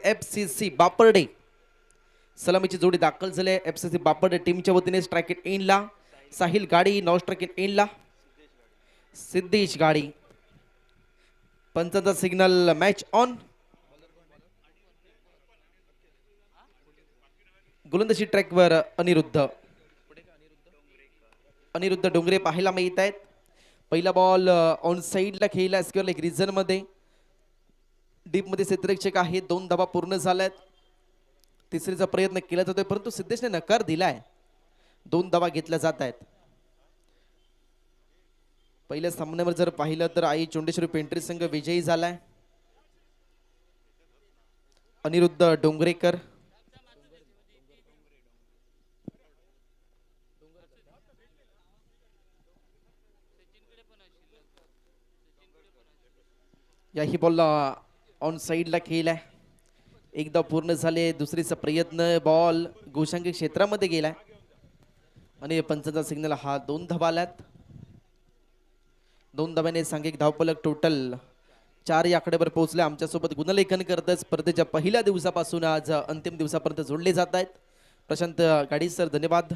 FCC बापर्डे. सलामीची जोडी दाखल झाली आहे FCC बापर्डे टीमच्या वतीने. स्ट्राइक इट इनला साहिल गाडी, नॉ स्ट्राइक इट इनला सिद्धेश गाडी. पंचाचा सिग्नल मॅच ऑन. गोलंदाजी ट्रॅकवर अनिरुद्ध डोंगरे पाहायला मिळत आहेत. पहिला बॉल ऑन साइडला खेळला स्क्वेअर लेग रिजन मध्ये. डीप मध्ये क्षेत्ररक्षक आहे. 2 धावा पूर्ण झाल्यात. तिसरीचा प्रयत्न केला जातोय परंतु सिद्धेशने नकार दिलाय. 2 धावा घेतल्या जात आहेत. पहिल्या सामन्यावर जर पाहिलं तर आई चोंडेश्वरी पेंटरी संघ विजयी झालाय. अनिरुद्ध डोंगरेकर याही बॉलला ऑन साइडला खेळलाय. एकदा पूर्ण झाले. दुसरीचा प्रयत्न बॉल गोशांकी क्षेत्रामध्ये गेलाय आणि पंचाचा सिग्नल हा 2 धावा आल्यात. 2 धाव्याने सांघिक धावफलक टोटल 4 या आकड्यावर पोहोचले. आमच्यासोबत गुणलेखन करत स्पर्धेच्या पहिल्या दिवसापासून आज अंतिम दिवसापर्यंत जोडले जात आहेत. प्रशांत गाडी सर धन्यवाद,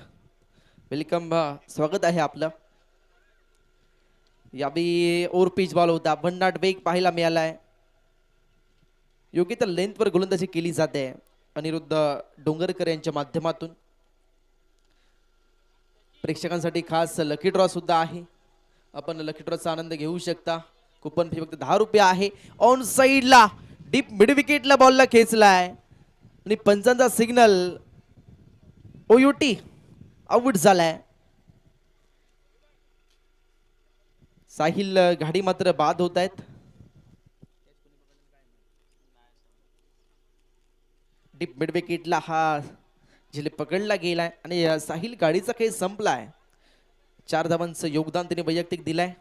वेलकम, स्वागत आहे आपलं. याबी ओर पिच बॉल होता. भन्नाट वेग पाहायला मिळालाय. योग्य त्या लेंथवर गोलंदाजी केली जाते अनिरुद्ध डोंगरकर यांच्या माध्यमातून. प्रेक्षकांसाठी खास लकी ड्रॉ सुद्धा आहे. आपण लकी ड्रॉचा आनंद घेऊ शकता. कुपन फी फक्त 10 रुपये आहे. ऑन साइडला डीप मिड विकेटला बॉलला खेचलाय आणि पंचांचा सिग्नल OUT आउट झालाय. साहिल घाडी मात्र बाद होत आहेत. डीप मिड विकेटला हा झेल पकडला गेलाय आणि साहिल गाडीचा खेळ संपलाय. 4 धावांचं योगदान तिने वैयक्तिक दिलाय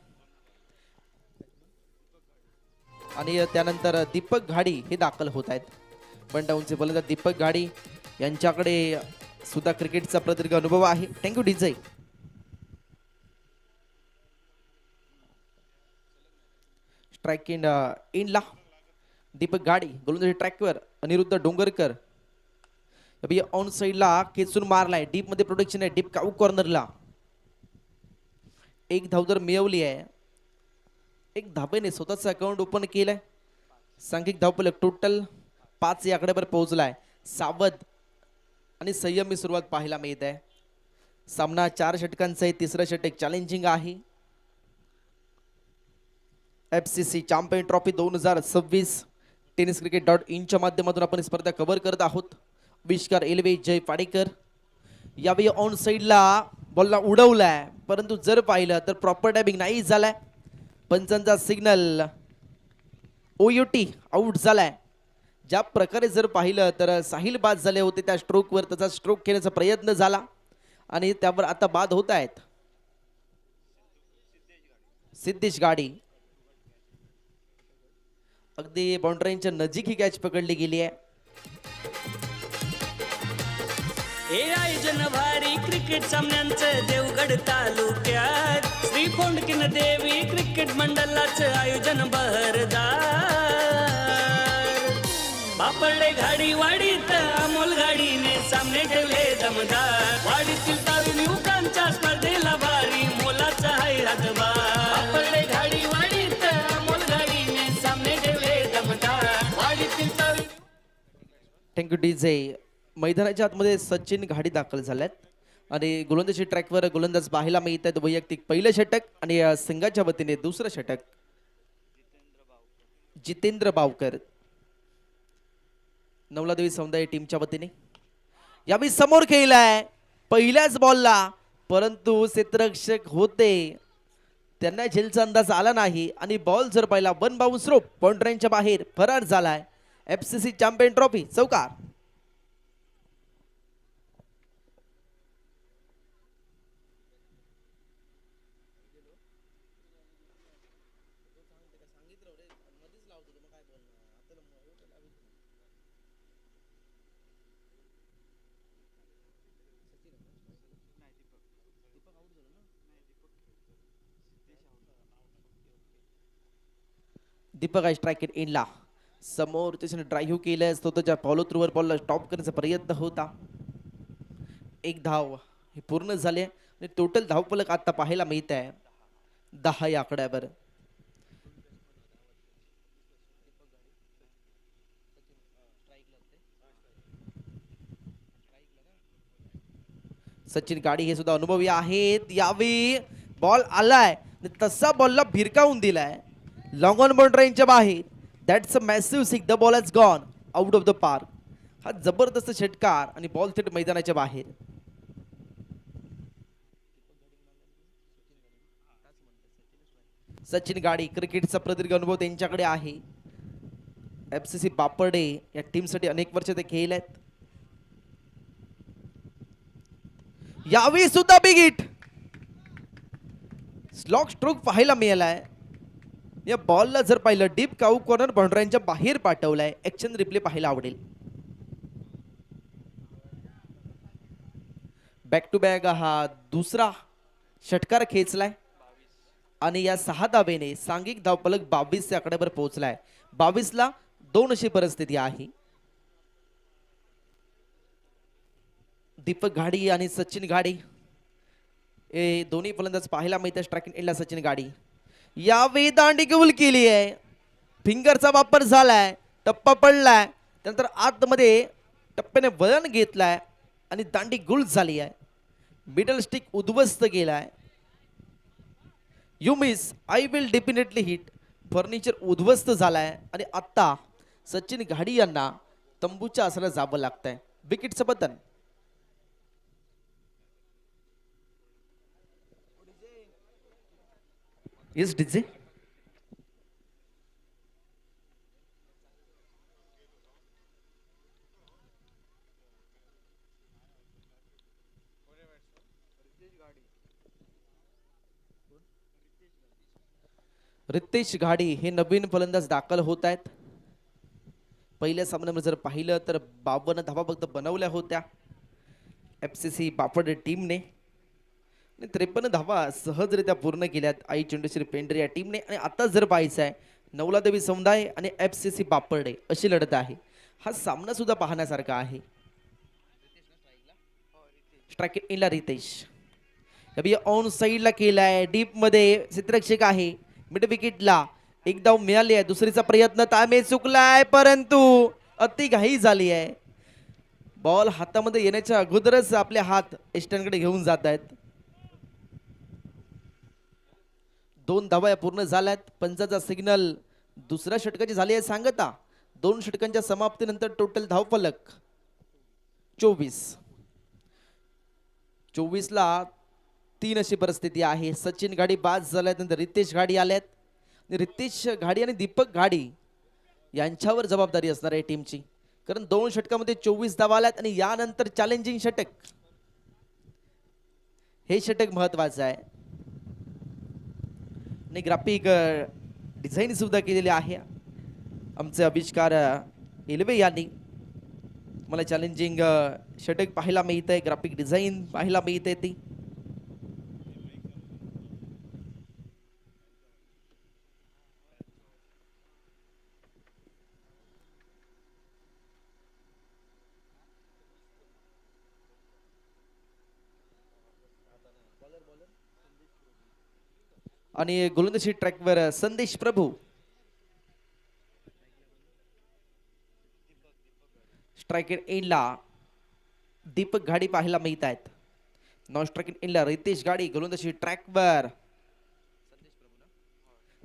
आणि त्यानंतर दीपक घाडी हे दाखल होत आहेत. वन डाऊनचे फलंदाज दीपक घाडी यांच्याकडे सुद्धा क्रिकेटचा प्रदीर्घ अनुभव आहे. Thank you DJ. स्ट्राइक इनला दीपक गाडी. गोलंदाजी ट्रॅकवर अनिरुद्ध डोंगरकर. ऑन साइडला खेचून मारलाय. डीप मध्ये प्रोटेक्शन आहे. डीप काऊ कॉर्नरला 1 धाव जर मिळवली आहे. 1 धावेने स्वतःचं अकाउंट ओपन केलंय. सांघिक धावफलक टोटल 5 या आकड्यावर पोहोचलाय. सावध आणि संयमी सुरुवात पाहायला मिळत आहे. सामना 4 षटकांचा आहे. तिसरं षटक चॅलेंजिंग आहे. FCC चॅम्पियन ट्रॉफी 2026 tenniscricket.in च्या माध्यमातून आपण स्पर्धा कव्हर करत आहोत. विष्कार एल्वे, जय पाडेकर. यावेळी ऑन साइडला बॉलला उडवलाय परंतु जर पाहिलं तर प्रॉपर टायमिंग नाही झालाय. पंचांचा सिग्नल OUT आउट झालाय. ज्या प्रकारे जर पाहिलं तर साहिल बाद झाले होते. त्या स्ट्रोकवर त्याचा स्ट्रोक घेण्याचा प्रयत्न झाला आणि त्यावर आता बाद होत आहेत. सिद्धेश गाडी अगदी बाउंड्रीच्या नजीक ही कॅच पकडली गेली आहे. हे आयोजन भारी क्रिकेट सामन्यांचं देवगड तालुक्यात श्री फोंडकिन देवी क्रिकेट मंडळाचं आयोजन बहरदार. बापर्डे घाडी वाडीत अमोल गाडीने सामने ठेवले दमदार. वाडीतील तरुण युवकांच्या स्पर्धेला भारी मोलाचा आहे हातभार. बापर्डे घाडी वाडीत अमोल गाडीने सामने ठेवले दमदार. वाडीतील तरुण. Thank you DJ. मैदानाच्या आतमध्ये सचिन घाडी दाखल झाल्यात आणि गोलंदाजी ट्रॅकवर गोलंदाज पाहायला मिळत आहेत. वैयक्तिक पहिलं षटक आणि संघाच्या वतीने दुसरं षटक जितेंद्र बावकर नवलादेवी समुदाय टीमच्या वतीने. यावेळी समोर खेळलाय पहिल्याच बॉलला परंतु क्षेत्ररक्षक होते त्यांना झेलचा अंदाज आला नाही आणि बॉल जर पाहिला 1 बाउन्स रोप बाउंड्रीच्या बाहेर फरार झालाय. FCC चॅम्पियन ट्रॉफी चौकार. दीपक स्ट्राइक इनला समोर त्याच्याने ड्राईव्ह केलंय, तो त्याच्या फॉलो थ्रूवर बॉलला स्टॉप करण्याचा प्रयत्न होता. एक धाव हे पूर्ण झाले आणि टोटल धावफलक आता पाहायला मिळत आहे 10 या आकड्यावर. सचिन गाडी हे सुद्धा अनुभवी आहेत. यावेळी बॉल आलाय तसा बॉलला भिरकावून दिलाय लॉंग ऑन बाउंड्री रेंजच्या बाहेर. That's a massive six. The ball has gone out of the park. हा जबरदस्त षटकार आणि बॉल थेट मैदानाच्या बाहेर. सचिन गाडी क्रिकेटचा प्रदीर्घ अनुभव त्यांच्याकडे आहे. FCC बापर्डे या टीमसाठी अनेक वर्ष ते खेळलेत. यावेळी सुद्धा बिग हिट. स्लॉग स्ट्रोक पाहायला मिळालाय. या बॉलला जर पाहिलं डीप काऊ कॉर्नर बाउंड्रीच्या बाहेर पाठवलाय. ऍक्शन रिप्ले पाहायला आवडेल. बॅक टू बॅक हा दुसरा षटकार खेचलाय आणि या 6 धावेने सांघिक धावफलक 22 या आकड्यावर पोहोचलाय. 22 ला 2 अशी परिस्थिती आहे. दीपक घाडी आणि सचिन घाडी हे दोन्ही फलंदाज पाहायला मिळतात. स्ट्रायकिंग एंडला सचिन घाडी. यावेळी दांडी कबूल केली आहे. फिंगरचा वापर झालाय. टप्पा पडलाय. त्यानंतर आतमध्ये टप्प्याने वळण घेतलाय आणि दांडी गुल झाली आहे. मिडल स्टिक उद्ध्वस्त केलाय. You miss I will definitely hit. Furniture उद्ध्वस्त झालाय आणि आता सचिन घाडी यांना तंबूच्या आसरा जावं लागतंय. विकेटचं button. Yes DJ. Ritesh Ghadi हे नवीन फलंदाज दाखल होत आहेत. पहिल्या सामन्यामध्ये जर पाहिलं तर 52 धावा फक्त बनवल्या होत्या FCC बापड टीमने. 53 धावा सहजरित्या पूर्ण केल्यात आई चंडेश्वरी पेंढरे या टीमने. आणि आता जर पाहायचं आहे नवलादेवी समुदाय आणि FCC बापर्डे अशी लढत आहे. हा सामना सुद्धा पाहण्यासारखा आहे. स्ट्राइक इनला रितेश ऑन साइडला केलाय. डीप मध्ये क्षेत्ररक्षक आहे. मिड विकेटला एक धाव मिळाली आहे. दुसरीचा प्रयत्न तामे चुकलाय परंतु अति घाई झाली आहे. बॉल हातामध्ये येण्याच्या अगोदरच आपले हात एस्टनकडे घेऊन जात आहेत. 2 धावा पूर्ण झाल्यात. पंचाचा सिग्नल दुसऱ्या षटकाची झाली आहे सांगता. 2 षटकांच्या समाप्तीनंतर टोटल धावफलक 24. 24 ला 3 अशी परिस्थिती आहे. सचिन घाडी बाद झाल्यात. नंतर रितेश घाडी आल्यात. रितेश घाडी आणि दीपक घाडी यांच्यावर जबाबदारी असणार आहे टीमची. कारण 2 षटकामध्ये 24 धावा आल्यात आणि यानंतर चॅलेंजिंग षटक. हे षटक महत्वाचं आहे. आणि ग्राफिक डिझाईन सुद्धा केलेली आहे आमचे आविष्कार एलवे यांनी. मला चॅलेंजिंग षटक पाहायला मिळतंय. ग्राफिक डिझाईन पाहायला मिळते ती. आणि गोलंदाजी ट्रॅकवर संदेश प्रभू. स्ट्रायकर एंडला दीपक घाडी पाहायला मिळत आहेत. नॉन स्ट्रायकिंग एंडला रितेश घाडी. गोलंदाजी ट्रॅकवर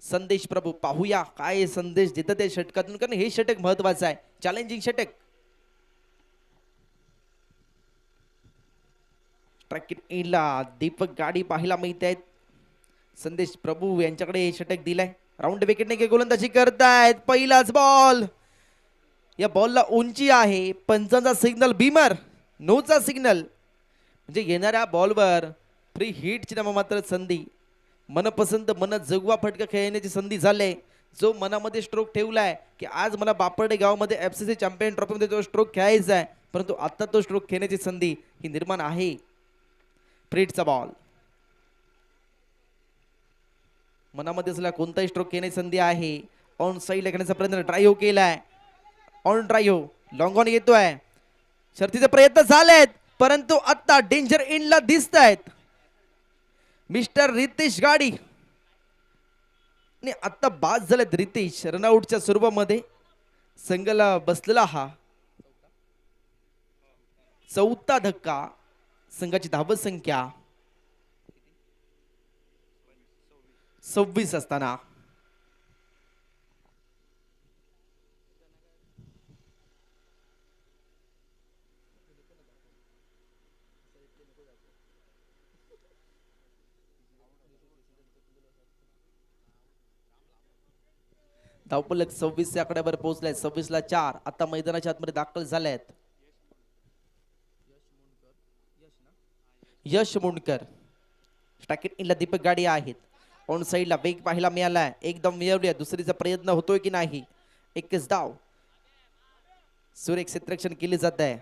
संदेश प्रभू. पाहूया काय संदेश देतात त्या षटकातून कारण हे षटक महत्वाचं आहे. चॅलेंजिंग षटक. स्ट्रायकिंग एंडला दीपक घाडी पाहायला मिळत आहेत. संदेश प्रभू यांच्याकडे हे षटक दिलंय. राऊंड विकेटने गोलंदाजी करतायत. पहिलाच बॉल. या बॉलला उंची आहे. पंचांचा सिग्नल बीमर. नोचा सिग्नल म्हणजे येणाऱ्या बॉलवर फ्री हिटची नाममात्र संधी. मनपसंत मन जगवा फटका खेळण्याची संधी झाली. जो मनामध्ये स्ट्रोक ठेवलाय की आज मला बापर्डे गावामध्ये FCC चॅम्पियन ट्रॉफीमध्ये तो स्ट्रोक खेळायचा आहे परंतु आता तो स्ट्रोक खेळण्याची संधी ही निर्माण आहे. फ्रीटचा बॉल. मनामध्ये असला कोणताही स्ट्रोक खेळण्याची संधी आहे. ऑन साइड खेळण्याचा प्रयत्न ड्राईव्ह केलाय. ऑन ड्राईव्ह लॉंग ऑन येतोय. शर्तीचे प्रयत्न झालेत परंतु आता डेंजर इनला दिसत आहेत मिस्टर रितेश गाडी. आणि आता बाद झालेत रितेश रनआउटच्या स्वरूपामध्ये. संघाला बसलेला हा चौथा धक्का. संघाची धावत संख्या 26 असताना धावपलक 26 या आकड्यावर पोहोचलाय. 26 ला 4. आता मैदानाच्या आतमध्ये दाखल झाल्यात यश मुंडकर. स्ट्राइक इनला दीपक गाडी आहेत. ऑन साइडला वेग पाहायला मिळालाय. एकदम मिळवल्या. दुसरीचा प्रयत्न होतोय की नाही. एकच धाव. सुरेख क्षेत्ररक्षण केले जात आहे.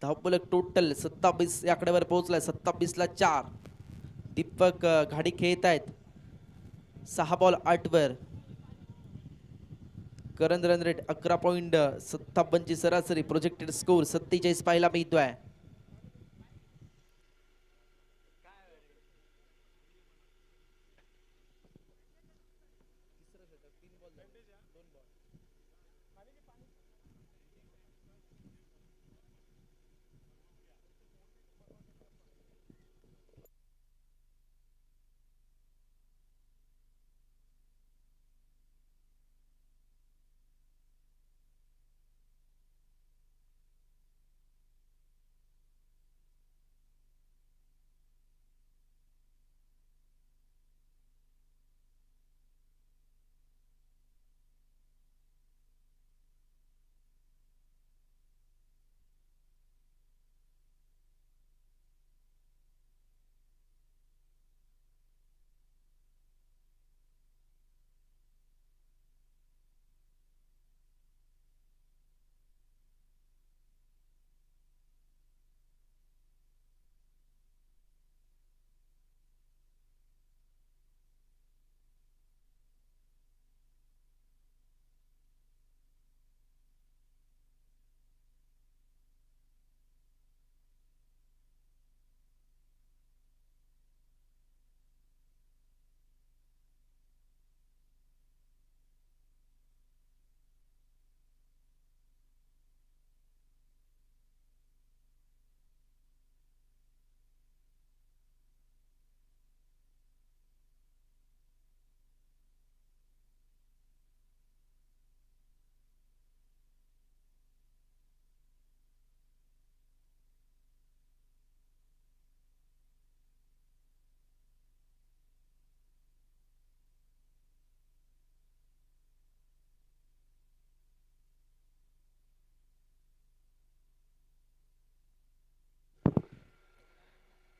धावपलक टोटल 27 या आकड्यावर पोहोचलाय. 27 ला 4. दीपक गाडी खेळत आहेत. 6 बॉल 8 वर. करंट रन रेट 11.57 ची सरासरी. प्रोजेक्टेड स्कोर 47 पाहायला मिळतोय.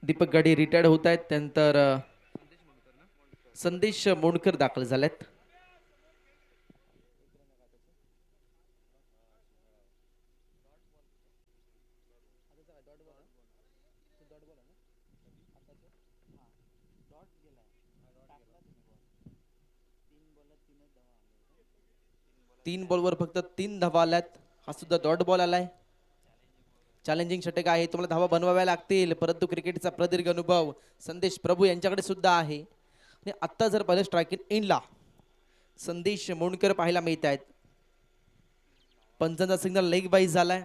दीपक गाडी रिटायर्ड होत आहेत. त्यानंतर संदेश मोंडकर दाखल झालेत. तीन बॉलवर फक्त 3 धावा आल्यात. हा सुद्धा डॉट बॉल आलाय. चॅलेंजिंग षटक आहे. तुम्हाला धावा बनवाव्या लागतील परंतु क्रिकेटचा प्रदीर्घ अनुभव संदेश प्रभू यांच्याकडे सुद्धा आहे. आणि आता जर पाहिलं स्ट्राइक इनला संदेश मोंडकर पाहायला मिळत आहेत. पंचांचा सिग्नल लेग बाईज झालाय.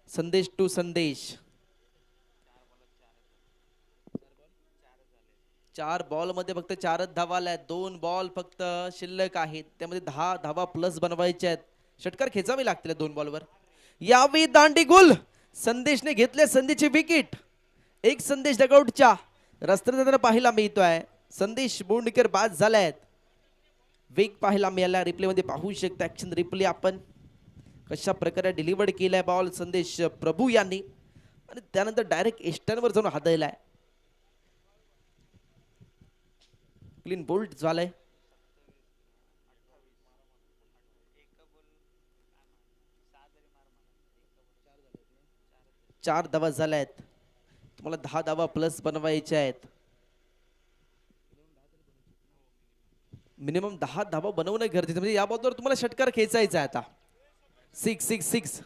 संदेश टू संदेश. 4 बॉल मध्ये फक्त 4च धावा आल्या. 2 बॉल फक्त शिल्लक आहेत. त्यामध्ये 10 धावा प्लस बनवायच्या आहेत. षटकार खेचावे लागतील 2 बॉलवर. यावी दांडी गुल. संदेशने घेतले संधीची विकेट. एक संदेश डगआउटच्या रस्त्यावर पाहायला मिळतोय. संदेश बोंडकर बाद झालायत. वेग पाहायला मिळाला. रिप्ले मध्ये पाहू शकता. ऍक्शन रिप्ले आपण कशा प्रकारे डिलिव्हर्ड केलाय बॉल संदेश प्रभू यांनी. आणि त्यानंतर डायरेक्ट एस्टर्नवर जाऊन हादरलाय. क्लीन बोल्ट झालाय. 4 धावा झाल्या आहेत. तुम्हाला 10 धावा प्लस बनवायच्या आहेत. मिनिमम 10 धावा बनवणं गरजेचं म्हणजे या बॉलवर तुम्हाला षटकार खेचायचा आहे आता. 666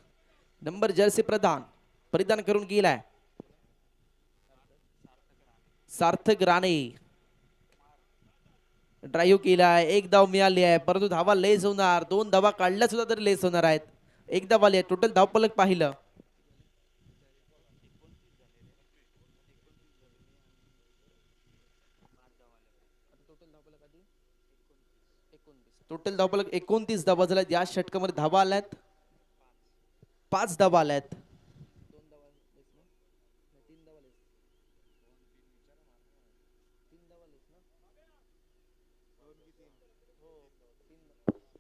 नंबर जर्सी परिधान करून गेलाय सार्थक राणे. ड्राईव्ह केलाय, एक धाव मिळाली आहे परंतु धावा लेस होणार. 2 धावा काढल्या सुद्धा तरी लेस होणार आहेत. एक धाव आली आहे. टोटल धावफलक पाहिलं 29 धावा झाल्यात. या षटकामध्ये धावा आल्यात 5 धावा आल्यात.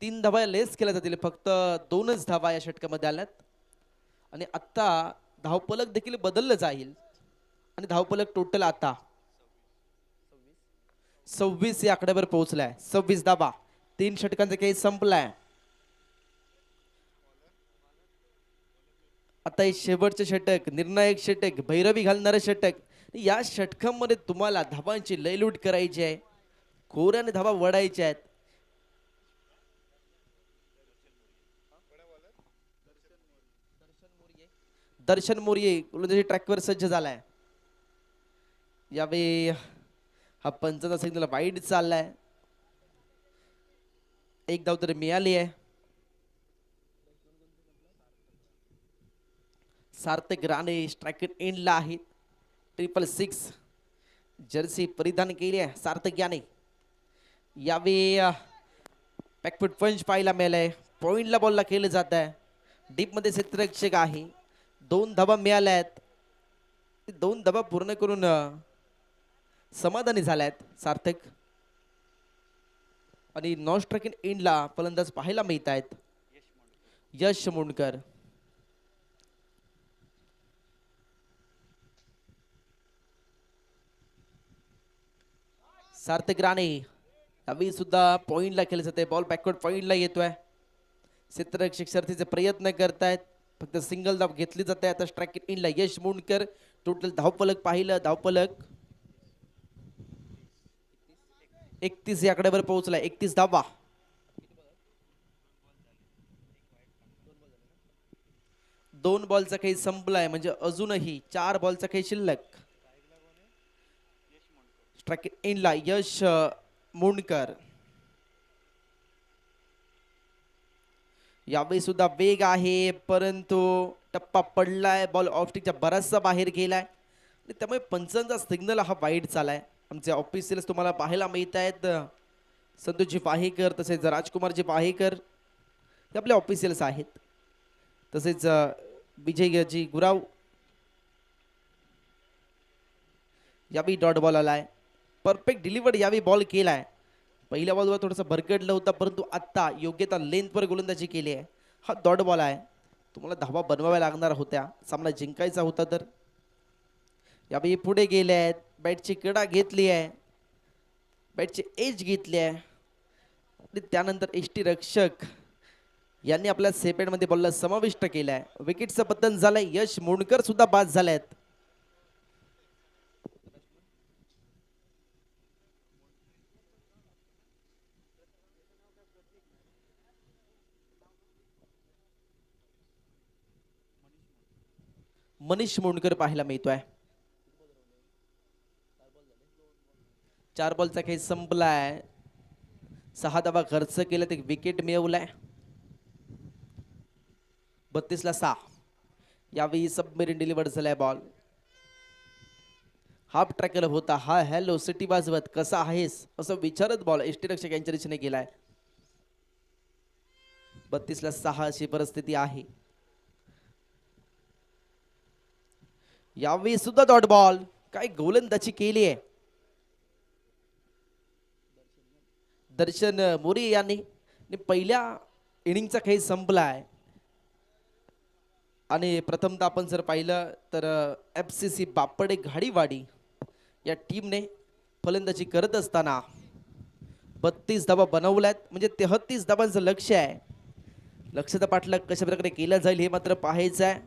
तीन धावा लेस केल्या जातील. फक्त 2च धावा या षटकामध्ये आल्यात आणि आता धावफलक देखील बदललं जाईल आणि धावफलक टोटल आता 26 या आकड्यावर पोहोचलाय. 26 धावा. 3 षटकांचा खेळ संपलाय. आता हे शेवटचे षटक, निर्णायक षटक, भैरवी घालणारे षटक. या षटकांमध्ये तुम्हाला धावांची लयलूट करायची आहे. खोऱ्याने धावा वडायच्या आहेत. दर्शन मोरिये गोलंदाजी ट्रॅकवर सज्ज झालाय. यावेळी हा पंचाचा सिग्नल वाईड चाललाय. एक धाव तरी मिळाली आहे. सार्थक राणे स्ट्रायकर एंडला आहे. 666 जर्सी परिधान केली आहे सार्थक याने. यावेळी बॅकफूट पंच पाहायला मिळालाय. पॉइंटला बॉलला केलं जात आहे. डीप मध्ये क्षेत्ररक्षक आहे. 2 धावा मिळाल्या आहेत. 2 धावा पूर्ण करून समाधानी झाल्यात सार्थक. आणि नॉन स्ट्रायकिंग एंडला फलंदाज पाहायला मिळत आहेत यश मुंडकर. सार्थक राणे यावेळी सुद्धा पॉइंटला केले जाते. बॉल बॅकवर्ड पॉइंटला येतोय. क्षेत्ररक्षक शर्थीचे प्रयत्न करतायत. फक्त सिंगल धाव घेतली जाते. आता स्ट्रायकिंग एंडला यश मुंडकर. टोटल धावफलक पाहिलं. धावफलक 31 या आकड्यावर पोहोचलाय. 31 धावा. 2 बॉलचा खेळ संपलाय म्हणजे अजूनही 4 बॉलचा खेळ शिल्लक. स्ट्रायकिंग एंडला यश मुंडकर. यावेळी सुद्धा वेग आहे परंतु टप्पा पडलाय. बॉल ऑफस्टिकच्या बराचसा बाहेर गेलाय आणि त्यामुळे पंचांचा सिग्नल हा वाईड चालाय. आमचे ऑफिशियल्स तुम्हाला पाहायला मिळत आहेत. संतोषजी पाहेकर तसेच राजकुमारजी पाहेकर हे आपले ऑफिशियल्स आहेत. तसेच विजयजी गुराव. यावेळी डॉट बॉल आलाय. परफेक्ट डिलिव्हर्ड यावेळी बॉल केलाय. पहिल्या बॉलवर थोडंसं भरकटलं होतं परंतु आत्ता योग्यता लेंथवर गोलंदाजी केली आहे. हा डॉट बॉल आहे. तुम्हाला धावा बनवाव्या लागणार होत्या. सामना जिंकायचा होता तर. यावेळी पुढे गेले आहेत. बॅटची कडा घेतली आहे. बॅटची एज घेतली आहे आणि त्यानंतर एसटी रक्षक यांनी आपल्या सेपेडमध्ये बॉलला समाविष्ट केलाय. विकेटचं पतन झालंय. यश मुंडकर सुद्धा बाद झालेत. मनीष मुंडकर पाहायला मिळतोय. 4 बॉलचा खेळ संपलाय. 6 धावा खर्च केला. एक विकेट मिळवलाय. 32 ला 6. यावेळी सबमेरिन डिलिव्हर्ड झालाय बॉल. हाफ ट्रॅकर होता. हा हॅलो सिटी वाजवत कसा आहेस असं विचारत बॉल एसटी रक्षक यांच्या दिशेने गेलाय. 32 ला 6 अशी परिस्थिती आहे. यावेळी सुद्धा डॉट बॉल. काय गोलंदाजी केली आहे दर्शन मोरे यांनी. पहिल्या इनिंगचा खेळ संपलाय आणि प्रथमतः आपण जर पाहिलं तर FCC बापडे घाडीवाडी या टीमने फलंदाजी करत असताना 32 धावा बनवल्यात. म्हणजे 33 धावांचं लक्ष आहे. लक्षाचा पाठलाग कशा प्रकारे केला जाईल हे मात्र पाहायचं आहे.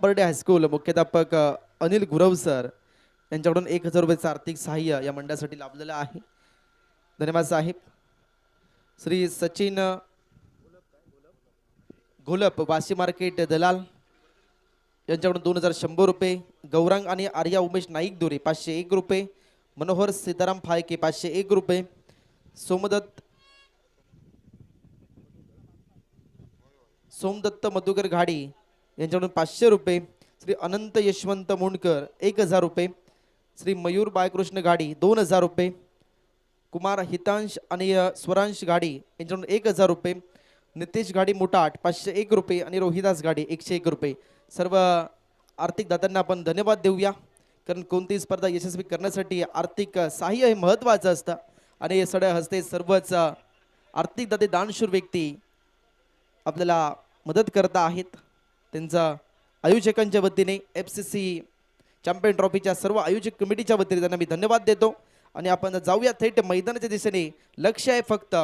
बापर्डे हायस्कूल मुख्याध्यापक अनिल गुरव सर यांच्याकडून 1000 रुपयाचं आर्थिक सहाय्य या मंडळासाठी लाभलेलं आहे. धन्यवाद साहेब. श्री सचिन घोलप वाशी मार्केट दलाल यांच्याकडून 2100 रुपये. गौरांग आणि आर्या उमेश नाईक दोरे 501 रुपये. मनोहर सीताराम फाळके 501 रुपये. सोमदत्त मधुकर घाडी यांच्याकडून 500 रुपये. श्री अनंत यशवंत मुंडकर 1000 रुपये. श्री मयूर बाळकृष्ण घाडी 2000 रुपये. कुमार हितांश आणि स्वरांश घाडी यांच्याकडून 1000 रुपये. नितेश घाडी मुटाट 501 रुपये आणि रोहिदास घाडी 101 रुपये. सर्व आर्थिक दात्यांना आपण धन्यवाद देऊया, कारण कोणतीही स्पर्धा यशस्वी करण्यासाठी आर्थिक सहाय्य हे महत्त्वाचं असतं आणि सड्या हस्ते सर्वच आर्थिक दाते दानशूर व्यक्ती आपल्याला मदत करता आहेत. त्यांचा आयोजकांच्या वतीने FCC चॅम्पियन ट्रॉफीच्या सर्व आयोजक कमिटीच्या वतीने त्यांना मी धन्यवाद देतो. आणि आपण जाऊया थेट मैदानाच्या दिशेने. लक्ष आहे फक्त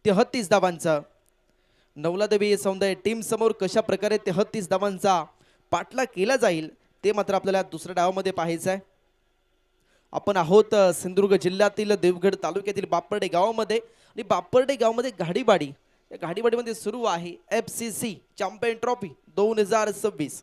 33 धावांचं. नवलादेवी सौंदर्य टीम समोर कशा प्रकारे 33 धावांचा पाठला केला जाईल ते मात्र आपल्याला दुसऱ्या डावामध्ये पाहायचं आहे. आपण आहोत सिंधुदुर्ग जिल्ह्यातील देवगड तालुक्यातील बापर्डे गावामध्ये आणि बापर्डे गावामध्ये गाडीबाडी, या गाडीबाडीमध्ये सुरू आहे FCC चॅम्पियन ट्रॉफी 2026.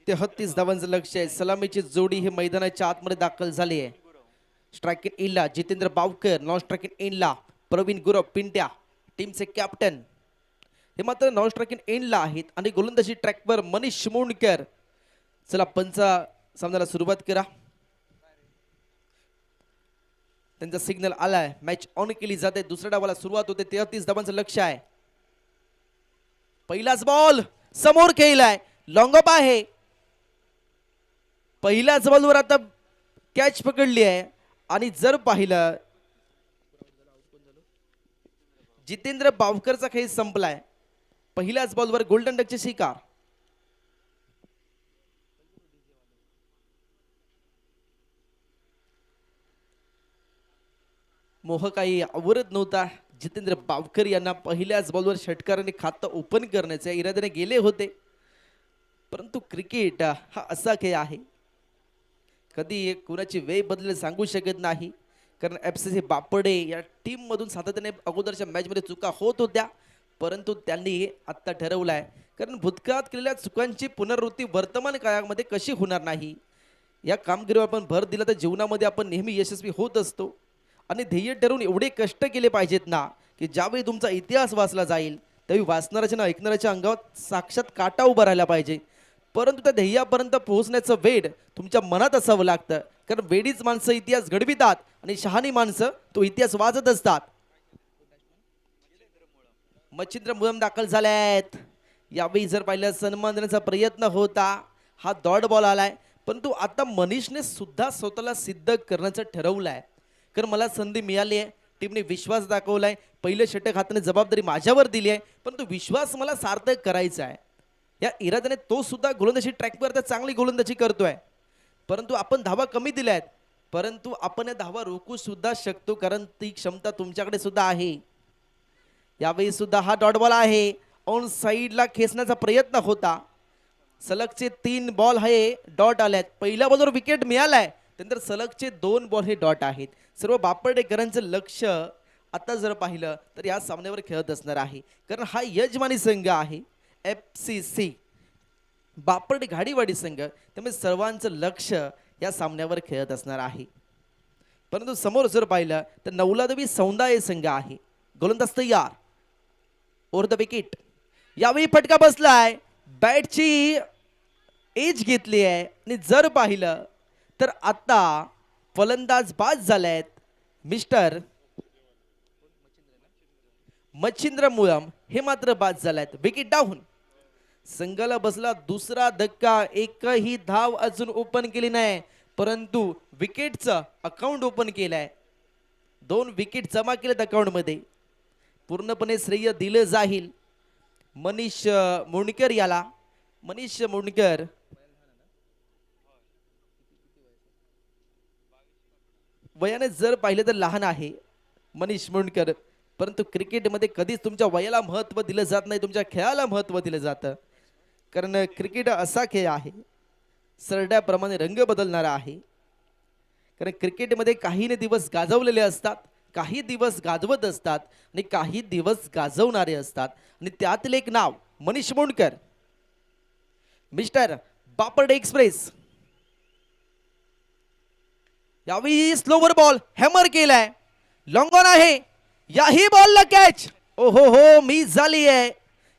ते 33 धावांचं लक्ष आहे. सलामीची जोडी हे मैदानाच्या आतमध्ये दाखल झाली आहे. स्ट्राइक इन इनला Jitendra Bavkar, non strike end इनला प्रवीण गुरव पिंट्या टीमचे कॅप्टन हे मात्र नॉन स्ट्राइक इन इनला आहेत. आणि गोलंदाजी ट्रॅकवर मनीष मुंडकर. चला पंचा सामन्याला सुरुवात करा. त्यांचा सिग्नल आलाय, मॅच ऑन केली जाते. दुसऱ्या डावाला सुरुवात होते. 33 धावांचं लक्ष आहे. पहिलाच बॉल समोर खेळलाय, लॉंग अप आहे. पहिल्याच बॉलवर आता कॅच पकडली आहे. आणि जर पाहिलं जितेंद्र बावकरचा खेळ संपलाय. पहिल्याच बॉलवर गोल्डन डकचे शिकार. मोह काही आवरत नव्हता. जितेंद्र बावकर यांना पहिल्याच बॉलवर षटकाराने खातं ओपन करण्याच्या इराद्याने गेले होते, परंतु क्रिकेट हा असा खेळ आहे, कधी कुणाची वेळ बदलेल सांगू शकत नाही. कारण FCC बापर्डे या टीम मधून सातत्याने अगोदरच्या मॅच मध्ये चुका होत होत्या, परंतु त्यांनी आता ठरवलाय, कारण भूतकाळात केलेल्या चुकांची पुनरावृत्ती वर्तमान काळामध्ये कशी होणार नाही या कामगिरीवर आपण भर दिला तर जीवनामध्ये आपण नेहमी यशस्वी होत असतो. आणि ध्येय ठरवून एवढे कष्ट केले पाहिजेत ना, की ज्यावेळी तुमचा इतिहास वाचला जाईल त्यावेळी वाचणाऱ्याच्या ना ऐकणाऱ्याच्या अंगावर साक्षात काटा उभा राहिला पाहिजे. परंतु त्या ध्येयापर्यंत पोहोचण्याचं वेळ तुमच्या मनात असावं लागतं, कारण वेडीच माणसं इतिहास घडवितात आणि शहाणी माणसं तो इतिहास वाचत असतात. मच्छिंद्र मुळम दाखल झाल्यात. यावेळी जर पाहिलं सन्मान देण्याचा प्रयत्न होता, हा डॉट बॉल आलाय. परंतु आता मनीषने सुद्धा स्वतःला सिद्ध करण्याचं ठरवलंय, कारण मला संधी मिळाली आहे, टीमने विश्वास दाखवलाय. पहिलं षटक हाताने जबाबदारी माझ्यावर दिली आहे, परंतु विश्वास मला सार्थक करायचा आहे या इराद्याने तो सुद्धा गोलंदाजी ट्रॅकवर तर चांगली गोलंदाजी करतोय. परंतु आपण धावा कमी दिल्यात, परंतु आपण या धावा रोखू सुद्धा शकतो, कारण ती क्षमता तुमच्याकडे सुद्धा आहे. यावेळी सुद्धा हा डॉट बॉल आहे. ऑन साईडला खेचण्याचा प्रयत्न होता. सलगचे 3 बॉल हे डॉट आल्यात. पहिल्या बॉलवर विकेट मिळालाय, त्यानंतर सलगचे 2 बॉल हे डॉट आहेत. सर्व बापर्डेकरांचं लक्ष आता जर पाहिलं तर या सामन्यावर खेळत असणार आहे, कारण हा यजमानी संघ आहे FCC बापर्डे घाडीवाडी संघ. त्यामुळे सर्वांचं लक्ष या सामन्यावर खेळत असणार आहे. परंतु समोर जर पाहिलं तर नौलादवी सौंदाय संघ आहे. गोलंदाज तयार, ओव्हर द विकेट. यावेळी फटका बसलाय, बॅटची एज घेतली आहे आणि जर पाहिलं तर आता फलंदाज बाद झालेत मिस्टर मच्छिंद्र मुळम, हे मात्र बाद झालेत. Wicket down. संघाला बसला दुसरा धक्का. एकही धाव अजून ओपन केली नाही, परंतु विकेटचं अकाउंट ओपन केलंय. 2 विकेट जमा केलेत अकाउंट मध्ये. पूर्णपणे श्रेय दिलं जाईल मनीष मुंडकर याला. मनीष मुंडकर वयाने जर पाहिलं तर लहान आहे मनीष मुंडकर, परंतु क्रिकेटमध्ये कधीच तुमच्या वयाला महत्त्व दिलं जात नाही, तुमच्या खेळाला महत्त्व दिलं जातं. कारण क्रिकेट असा खेळ आहे, सरड्याप्रमाणे रंग बदलणारा आहे. कारण क्रिकेटमध्ये काही दिवस गाजवलेले असतात, काही दिवस गाजवत असतात आणि काही दिवस गाजवणारे असतात. आणि त्यातील एक नाव मनीष मुंडकर, मिस्टर बापर्डे एक्सप्रेस. यावेळी स्लोवर बॉल हॅमर केलाय, लॉंग ऑन आहे. याही बॉलला कॅच. ओहो हो, मिस झाली आहे.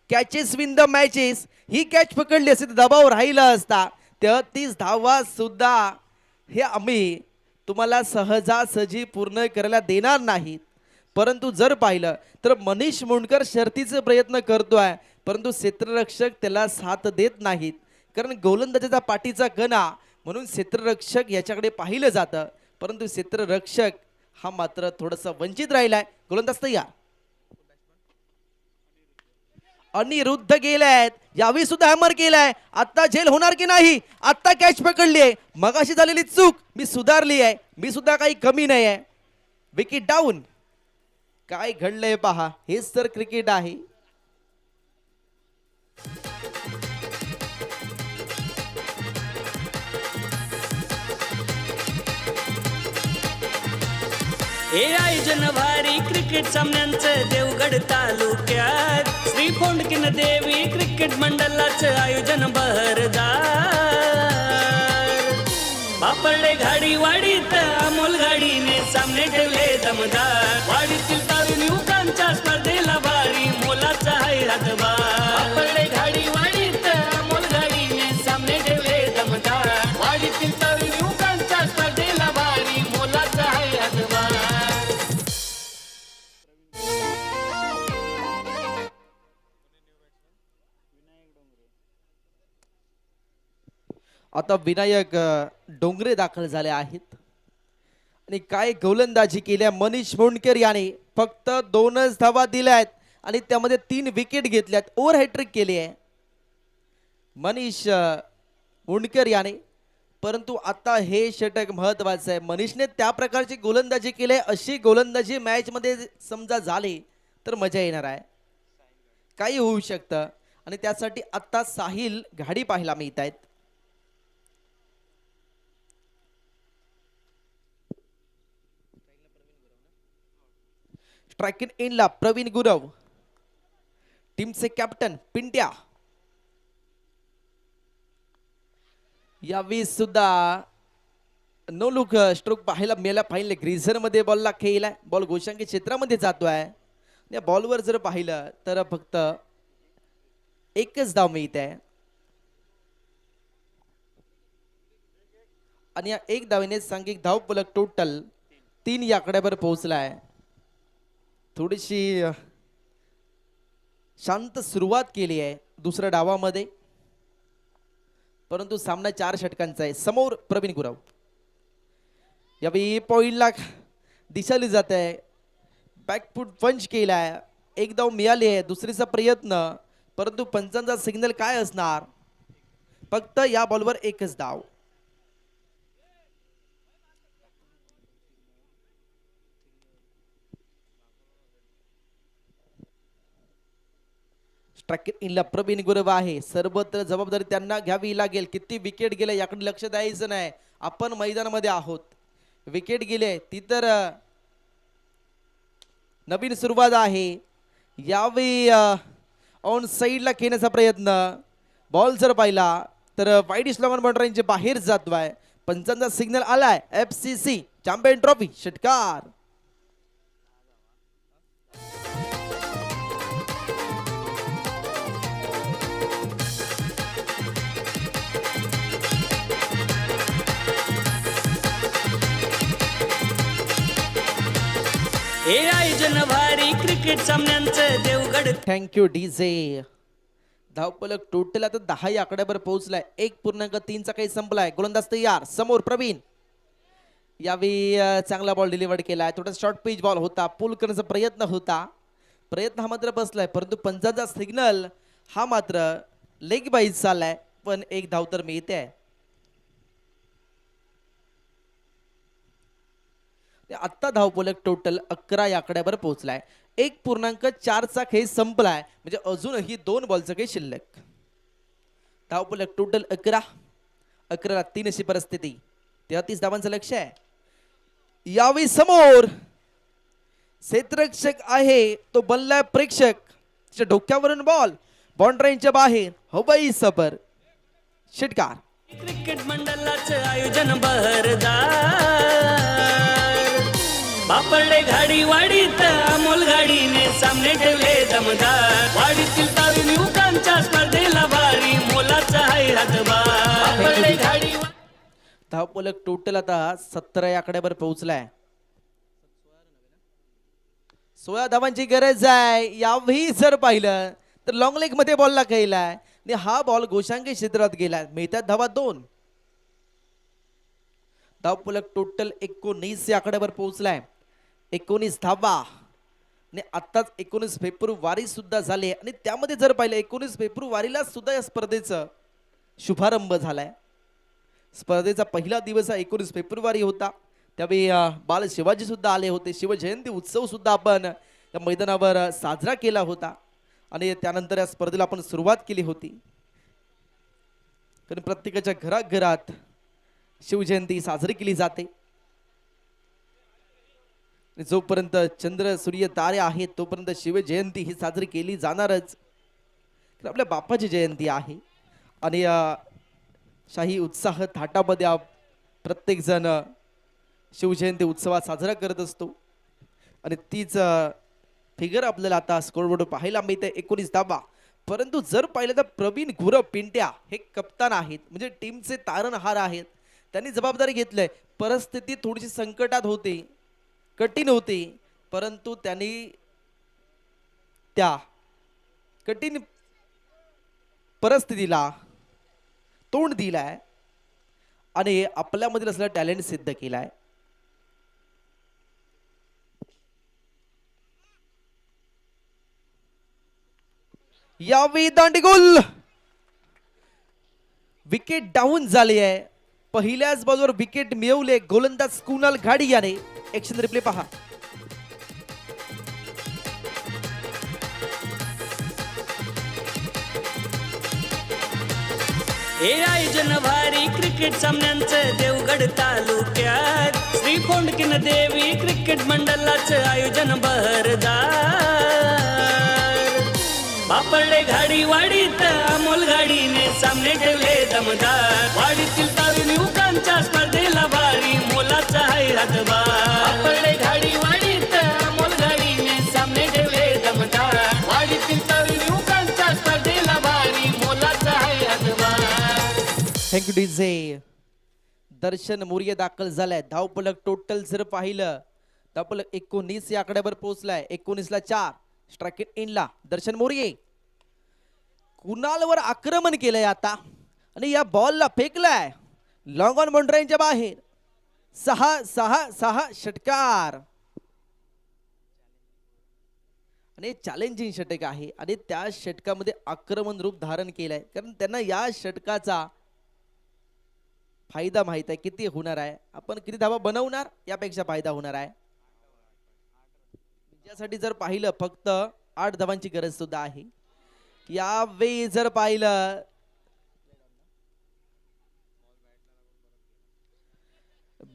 Catches win the matches. He catch पकडली असती तर दबाव राहिला असता. 33 धावा सुद्धा हे आम्ही तुम्हाला सहजासहजी पूर्ण करायला देणार नाहीत. परंतु जर पाहिलं तर मनीष मुंडकर शर्तीचे प्रयत्न करतोय, परंतु क्षेत्ररक्षक त्याला साथ देत नाहीत. कारण गोलंदाजाचा पाठीचा कणा म्हणून क्षेत्ररक्षक याच्याकडे पाहिलं जातं, परंतु क्षेत्ररक्षक हा मात्र थोडासा वंचित राहिलाय. गोलंदाज तयार, अनिरुद्ध गेलेत. यावेळी सुद्धा हॅमर केलाय. आता झेल होणार की नाही. आता कॅच पकडली आहे, मगाशी झालेली चूक मी सुधारली आहे, मी सुद्धा काही कमी नाही आहे. Wicket down. काय घडलंय पहा, हेच तर क्रिकेट आहे. हे आयोजन भारी क्रिकेट सामन्यांचं देवगड तालुक्यात. श्री फोंडकिन देवी क्रिकेट मंडळाचं आयोजन बहरदार. बापरडे घाडी वाडीत अमोल गाडीने सामने ठेवले दमदार. वाडीतील तरुण युवकांच्या स्पर्धेला भारी मोलाचा आहे हातभार. बापरडे घाडी वाडीत अमोल गाडीने सामने ठेवले दमदार. वाडीतील तरुण युवकांच्या स्पर्धेला भारी मोलाचा आहे हातभार. आता विनायक डोंगरे दाखल झाले आहेत आणि काय गोलंदाजी केल्या मनीष मुंडकर याने. फक्त 2च धावा दिल्यात आणि त्यामध्ये 3 विकेट घेतल्यात. ओव्हर हॅट्रिक केली आहे मनीष मुंडकर याने. परंतु आता हे षटक महत्वाचं आहे. मनीषने त्या प्रकारची गोलंदाजी केली, अशी गोलंदाजी मॅच मध्ये समजा झाली तर मजा येणार आहे. काही होऊ शकतं आणि त्यासाठी आता साहिल घाडी पाहायला मिळत आहेत. स्ट्राइकिंग इनला प्रवीण गुरव, टीमचे कॅप्टन पिंट्या. यावेळी सुद्धा नो लुक स्ट्रोक पाहायला मिळाला पाहिजे. ग्रीझर मध्ये बॉलला खेळलाय, बॉल गोशांकी क्षेत्रामध्ये जातोय. या बॉलवर जर पाहिलं तर फक्त 1च धाव मिळत आहे आणि या 1 धावेने सांघिक धाव फलक टोटल 3 या आकड्यावर पोहोचलाय. थोडीशी शांत सुरुवात केली आहे दुसऱ्या डावामध्ये, परंतु सामना 4 षटकांचा आहे. समोर प्रवीण गुरव. यावेळी पॉइंटला दिशाली जात आहे. बॅकफूट पंच केलाय, 1 धाव मिळाली आहे. दुसरीचा प्रयत्न, परंतु पंचांचा सिग्नल काय असणार. फक्त या बॉलवर 1च धाव. स्ट्राइकिंग इनला प्रवीण गुरव आहे. सर्वत्र जबाबदारी त्यांना घ्यावी लागेल. किती विकेट गेले याकडे लक्ष द्यायचं नाही. आपण मैदानामध्ये आहोत. विकेट गेले ती तर नवीन सुरुवात आहे. यावेळी ऑन साईडला खेळण्याचा प्रयत्न. बॉल जर पाहिला तर वाईड स्लॉगन बाउंड्रीच्या बाहेर जातोय, पंचांचा सिग्नल आलाय. FCC चॅम्पियन ट्रॉफी षटकार. हे आयोजन भारी क्रिकेट सामन्यांचं देवगड. Thank you DJ. धावपलक टोटल आता 10 या आकड्यावर पोहोचलाय. 1.3चा काही संपलाय. गोलंदाज तयार. समोर प्रवीण. यावेळी चांगला बॉल डिलिव्हर्ड केलाय. थोडा शॉर्ट पिच बॉल होता. पुल करण्याचा प्रयत्न होता. प्रयत्न हा मात्र बसलाय, परंतु पंचाचा सिग्नल हा मात्र लेग बाईज चाललाय. पण एक धाव तर मिळते. आत्ता धावपलक टोटल 11 या आकड्यावर पोहोचलाय. 1.4चा खेळ संपलाय, म्हणजे अजूनही 2 बॉलचं काही शिल्लक. धावपलक टोटल 11. 11ला 3 अशी परिस्थिती. 33 धावांचं लक्ष आहे. यावेळी समोर क्षेत्ररक्षक आहे तो बल्ला प्रेक्षक. त्याच्या डोक्यावरून बॉल बाउंड्रीच्या बाहेर. हवाई सफर षटकार. क्रिकेट मंडळाचं आयोजन बहरदार. बापडले घाडी वाडीत अमोल गाडीने सामने ठेवले दमदार. वाडीतील तरुण युवकांच्या स्पर्धेला भारी मोलाचा आहे हातभार. बापडले घाडी धावपलक टोटल आता 17 या आकड्यावर पोहोचलाय. 16 धावांची गरज आहे. यावेळी जर पाहिलं तर लॉंग लेग मध्ये बॉलला खेळलाय आणि हा बॉल गोशांगी क्षेत्रात गेलाय. मिळतात धावा 2. धावपलक टोटल 19 या आकड्यावर पोहोचलाय. 19 धावा आणि आत्ताच 19 फेब्रुवारी सुद्धा झाले आणि त्यामध्ये जर पाहिलं 19 फेब्रुवारीला सुद्धा या स्पर्धेचा शुभारंभ झालाय. स्पर्धेचा पहिला दिवस हा 19 फेब्रुवारी होता. त्यावेळी बाल शिवाजी सुद्धा आले होते. शिवजयंती उत्सव सुद्धा आपण या मैदानावर साजरा केला होता आणि त्यानंतर या स्पर्धेला आपण सुरुवात केली होती. कारण प्रत्येकाच्या घराघरात शिवजयंती साजरी केली जाते. जोपर्यंत चंद्र सूर्य तारे आहेत तोपर्यंत शिवजयंती ही साजरी केली जाणारच. आपल्या बाप्पाची जयंती आहे आणि शाही उत्साह थाटामध्ये प्रत्येक जण शिवजयंती उत्सवात साजरा करत असतो आणि तीच फिगर आपल्याला आता स्कोरबोर्ड पाहायला मिळते. 19 धावा. परंतु जर पाहिलं तर प्रवीण गुरव पिंट्या हे कप्तान आहेत, म्हणजे टीमचे तारणहार आहेत. त्यांनी जबाबदारी घेतलंय. परिस्थिती थोडीशी संकटात होती, कठीण होती, परंतु त्यांनी त्या कठीण परिस्थितीला तोंड दिलाय आणि आपल्यामधील असलेला टॅलेंट सिद्ध केलाय. यावेळी दांडीगोल. विकेट डाऊन झाली आहे. पहिल्याच बॉलवर विकेट मिळवले गोलंदाज कुणाल घाडी याने. ऍक्शन रिप्ले पहा. हे आयोजन भारी क्रिकेट सामन्यांचं देवगड तालुक्यात. श्री फोंडकिन देवी क्रिकेट मंडळाचं आयोजन बहरदार. बापडले घाडी वाडीत अमोल गाडीने सामने ठेवले दमदार. वाडीतील तरुण युवकांच्या स्पर्धेला भारी मोलाचा आहे हातभार. बापडले घाडी वाडीत अमोल गाडीने सामने ठेवले दमदार. वाडीतील तरुण युवकांच्या स्पर्धेला भारी मोलाचा आहे हातभार. Thank you DJ. दर्शन मोर्य दाखल झालाय. धावपलक टोटल जर पाहिलं धावपलक 19 या आकड्यावर पोहोचलाय. 19ला 4. स्ट्राइक इनला दर्शन मोर्ये. कुणालवर आक्रमण केलंय आता आणि या बॉलला फेकलाय लॉंग ऑन बाउंड्रीच्या बाहेर. 6 षटकार आणि चॅलेंजिंग षटक आहे आणि त्या षटकामध्ये आक्रमण रूप धारण केलंय. कारण त्यांना या षटकाचा फायदा माहित आहे किती होणार आहे. आपण किती धावा बनवणार यापेक्षा फायदा होणार आहे. यासाठी जर पाहिलं फक्त 8 धावांची गरज सुद्धा आहे. यावेळी जर पाहिलं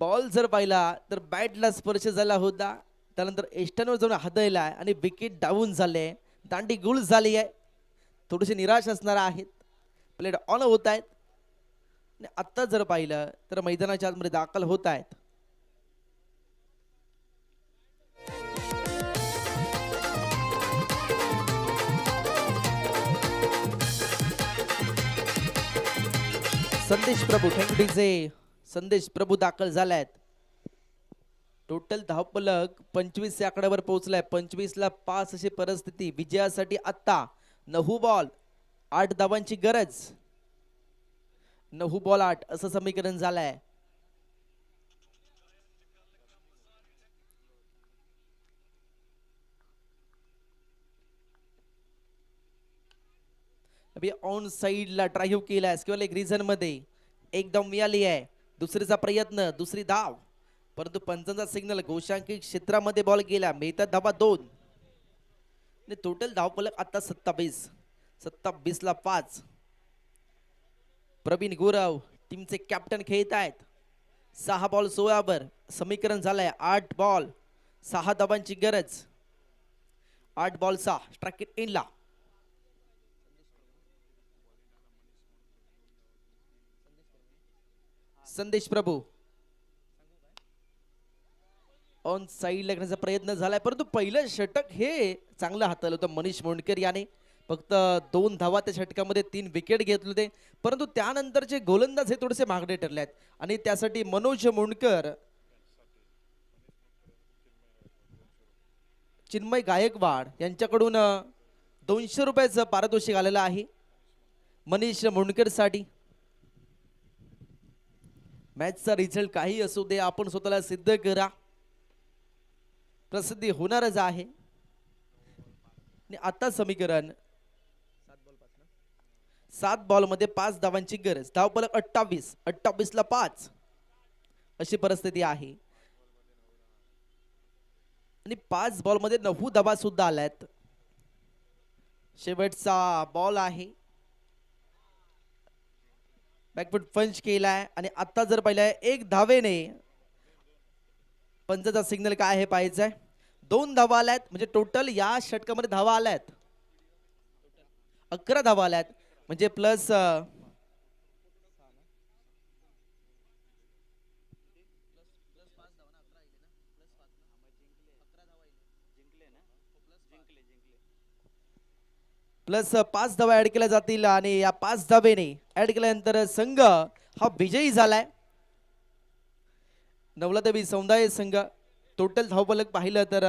बॉल जर पाहिला तर बॅटला स्पर्श झाला होता. त्यानंतर एस्टनवर जाऊन हादळला आणि विकेट डाऊन झाले. दांडी गुल झाली आहे. थोडेसे निराश असणार आहेत. प्लेड ऑन होत आहेत आणि आत्ता जर पाहिलं तर मैदानाच्या आतमध्ये दाखल होत आहेत. संदेश प्रभू थँक्यूचे संदेश प्रभू दाखल झालायत. टोटल धावफलक 25 या आकड्यावर पोहोचलाय. 25ला 5 अशी परिस्थिती. विजयासाठी आत्ता 9 बॉल 8 धावांची गरज. 9 बॉल 8 असं समीकरण झालंय. ऑन साइडला ड्राईव्ह केलाय किंवा एक रिझन मध्ये एक धाव मिळाली आहे. दुसरीचा प्रयत्न दुसरी धाव परंतु पंचांचा सिग्नल घोषांकित क्षेत्रामध्ये बॉल गेला. मिळतात धावा 2. टोटल धावफलक आता 27ला 5. प्रवीण गुरव टीमचे कॅप्टन खेळत आहेत. 6 बॉल 16 वर समीकरण झालंय. 8 बॉल 6 धावांची गरज. 8 बॉल 6 स्ट्राइक इनला. संदेश प्रभू ऑन साइड लागण्याचा प्रयत्न झालाय परंतु पहिलं षटक हे चांगलं हाताळलं होतं मनीष मोंडकर याने. फक्त 2 धावा त्या षटकामध्ये 3 विकेट घेतले होते परंतु त्यानंतरचे गोलंदाज हे थोडेसे महागडे ठरले आहेत आणि त्यासाठी मनोज मोंडकर चिन्मय गायकवाड यांच्याकडून 200 रुपयाचं पारितोषिक आलेलं आहे मनीष मोंडकर साठी. मॅचचा रिझल्ट काही असू दे आपण स्वतःला सिद्ध करा. प्रसिद्धी होणारच आहे. आता समीकरण 7 बॉल मध्ये 5 धावांची गरज. धावफलक 28ला 5 अशी परिस्थिती आहे आणि 5 बॉल मध्ये 9 धावा सुद्धा आल्यात. शेवटचा बॉल आहे. बॅकफूट पंच केलाय आणि आता जर पाहिलंय 1 धावेने पंचाचा सिग्नल काय आहे पाहायचंय. 2 धावा आल्यात म्हणजे टोटल या षटकामध्ये धावा आल्यात 11 धावा आल्यात म्हणजे प्लस प्लस 5 धावा ऍड केल्या जातील आणि या 5 धावेने ऍड केल्यानंतर संघ हा विजयी झालाय. नवलादेवी समुदाय संघ. टोटल धावफलक पाहिलं तर